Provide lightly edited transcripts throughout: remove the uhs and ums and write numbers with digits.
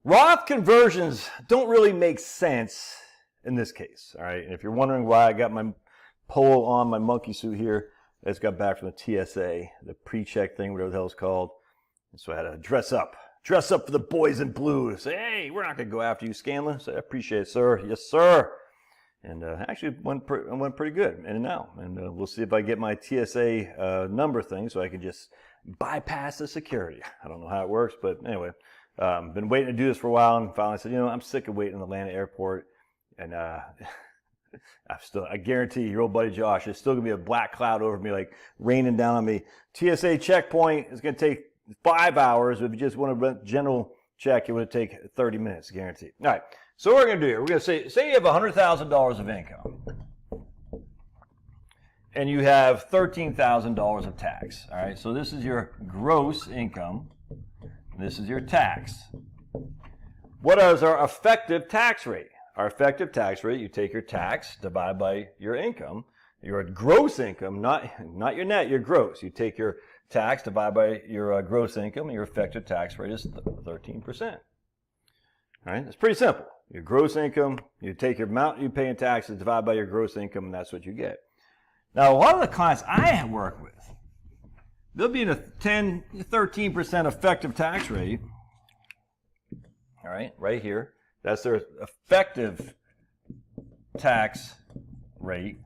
Roth conversions don't really make sense in this case, all right? And if you're wondering why I got my polo on, my monkey suit here, I just got back from the TSA, the pre-check thing, whatever the hell it's called. And so I had to dress up for the boys in blue. Say, hey, we're not going to go after you, Scanlon. Say, I appreciate it, sir. Yes, sir. And actually went pretty good in and out. And we'll see if I get my TSA number thing so I can just bypass the security. I don't know how it works, but anyway. Been waiting to do this for a while, and finally said, I'm sick of waiting in the Atlanta airport. And I guarantee your old buddy Josh, there's still going to be a black cloud over me, like raining down on me. TSA checkpoint is going to take 5 hours. If you just want to general check, it would take 30 minutes, guaranteed. All right. So what we're going to do here, we're going to say you have $100,000 of income, and you have $13,000 of tax. All right. So this is your gross income. This is your tax. What is our effective tax rate? Our effective tax rate, you take your tax, divide by your income. Your gross income, not your net, your gross. You take your tax, divide by your gross income, and your effective tax rate is 13%. All right, it's pretty simple. Your gross income, you take your amount you pay in taxes, divide by your gross income, and that's what you get. Now, a lot of the clients I work with, they'll be in a 13% effective tax rate. All right here. That's their effective tax rate.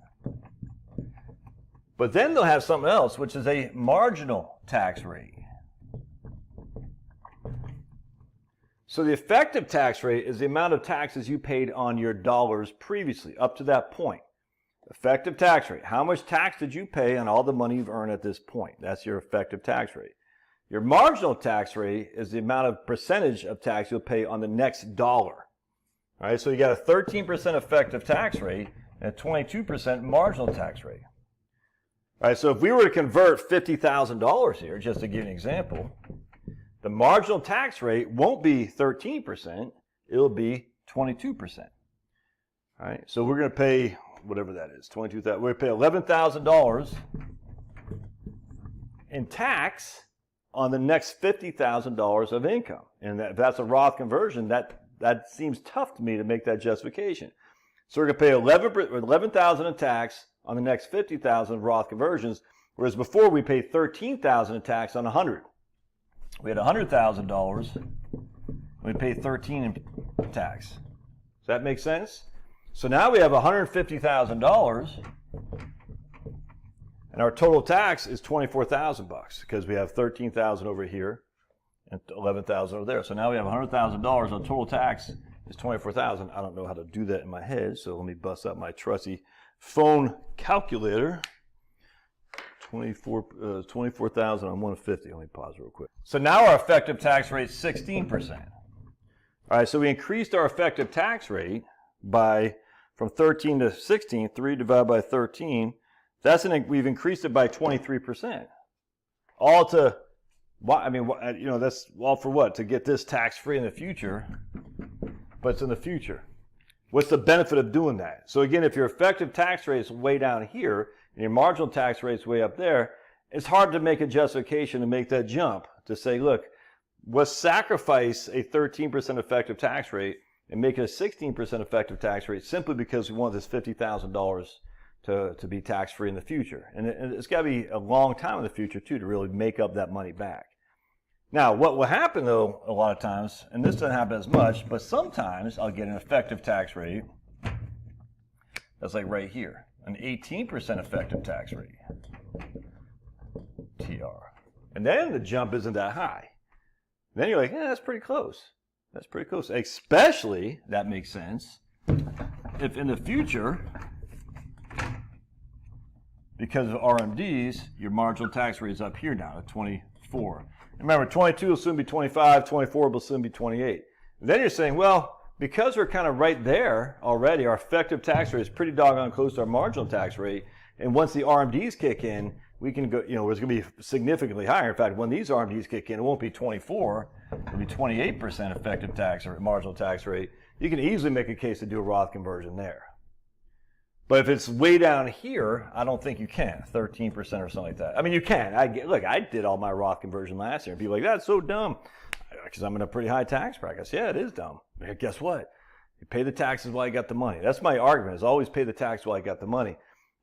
But then they'll have something else, which is a marginal tax rate. So the effective tax rate is the amount of taxes you paid on your dollars previously, up to that point. Effective tax rate. How much tax did you pay on all the money you've earned at this point? That's your effective tax rate. Your marginal tax rate is the amount of percentage of tax you'll pay on the next dollar. All right, so you got a 13% effective tax rate and a 22% marginal tax rate. All right, so if we were to convert $50,000 here, just to give you an example, the marginal tax rate won't be 13%, it'll be 22%. All right, so we're going to pay whatever that is, $22,000. We're going to pay $11,000 in tax on the next $50,000 of income. And if that's a Roth conversion, that seems tough to me to make that justification. So we're going to pay $11,000 in tax on the next $50,000 Roth conversions, whereas before we paid $13,000 in tax on 100. We had $100,000, we paid $13,000 in tax. Does that make sense? So now we have $150,000, and our total tax is $24,000 because we have $13,000 over here and $11,000 over there. So now we have $100,000. Our total tax is $24,000. I don't know how to do that in my head, so let me bust out my trusty phone calculator. 24,000 on 150. Let me pause real quick. So now our effective tax rate is 16%. All right, so we increased our effective tax rate from 13 to 16. 3 divided by 13. We've increased it by 23%. All to, that's all for what? To get this tax free in the future. But it's in the future. What's the benefit of doing that? So again, if your effective tax rate is way down here and your marginal tax rate is way up there, it's hard to make a justification to make that jump to say, look, let's sacrifice a 13% effective tax rate and make it a 16% effective tax rate simply because we want this $50,000 to be tax-free in the future. And it's got to be a long time in the future, too, to really make up that money back. Now, what will happen, though, a lot of times, and this doesn't happen as much, but sometimes I'll get an effective tax rate that's like right here, an 18% effective tax rate, TR. And then the jump isn't that high. Then you're like, yeah, that's pretty close. That's pretty close. Especially, that makes sense, if in the future, because of RMDs, your marginal tax rate is up here now at 24. Remember, 22 will soon be 25, 24 will soon be 28. And then you're saying, well, because we're kind of right there already, our effective tax rate is pretty doggone close to our marginal tax rate. And once the RMDs kick in, we can go, it's going to be significantly higher. In fact, when these RMDs kick in, it won't be 24, it'll be 28% effective tax or marginal tax rate. You can easily make a case to do a Roth conversion there. But if it's way down here, I don't think you can, 13% or something like that. I mean, you can. I did all my Roth conversion last year. And people are like, that's so dumb. because I'm in a pretty high tax bracket. Yeah, it is dumb. Guess what? You pay the taxes while you got the money. That's my argument, is always pay the tax while you got the money.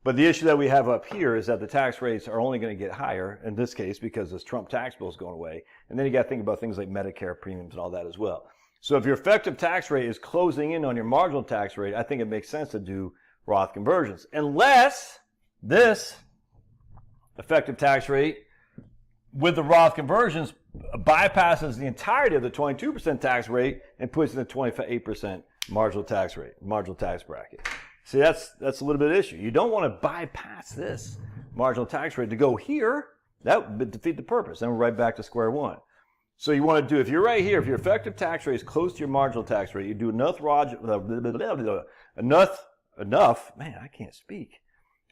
But the issue that we have up here is that the tax rates are only going to get higher in this case because this Trump tax bill is going away. And then you got to think about things like Medicare premiums and all that as well. So if your effective tax rate is closing in on your marginal tax rate, I think it makes sense to do Roth conversions. Unless this effective tax rate with the Roth conversions bypasses the entirety of the 22% tax rate and puts in the 28% marginal tax rate, marginal tax bracket. See, that's a little bit of an issue. You don't want to bypass this marginal tax rate to go here. That would defeat the purpose. Then we're right back to square one. So you want to do, if you're right here, if your effective tax rate is close to your marginal tax rate, you do enough, man, I can't speak.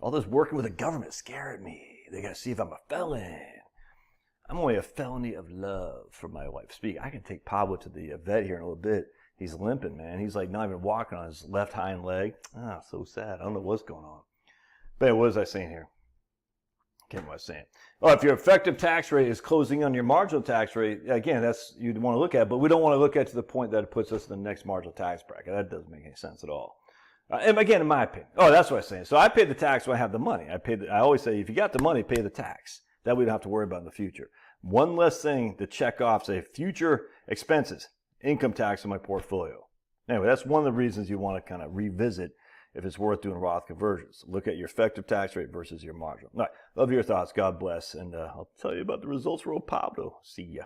All this working with the government scared me. They got to see if I'm a felon. I'm only a felony of love for my wife. Speak. I can take Pablo to the vet here in a little bit. He's limping, man. He's like not even walking on his left hind leg. Ah, so sad. I don't know what's going on. But what was I saying here? I can't remember what I was saying. Oh, if your effective tax rate is closing on your marginal tax rate, again, that's you'd want to look at, but we don't want to look at to the point that it puts us in the next marginal tax bracket. That doesn't make any sense at all. And again, in my opinion. Oh, that's what I was saying. So I pay the tax when I have the money. I always say, if you got the money, pay the tax. That we don't have to worry about in the future. One less thing to check off, say, future expenses, income tax in my portfolio. Anyway, that's one of the reasons you want to kind of revisit if it's worth doing Roth conversions. Look at your effective tax rate versus your marginal. All right, love your thoughts. God bless. And I'll tell you about the results for old Pablo. See ya.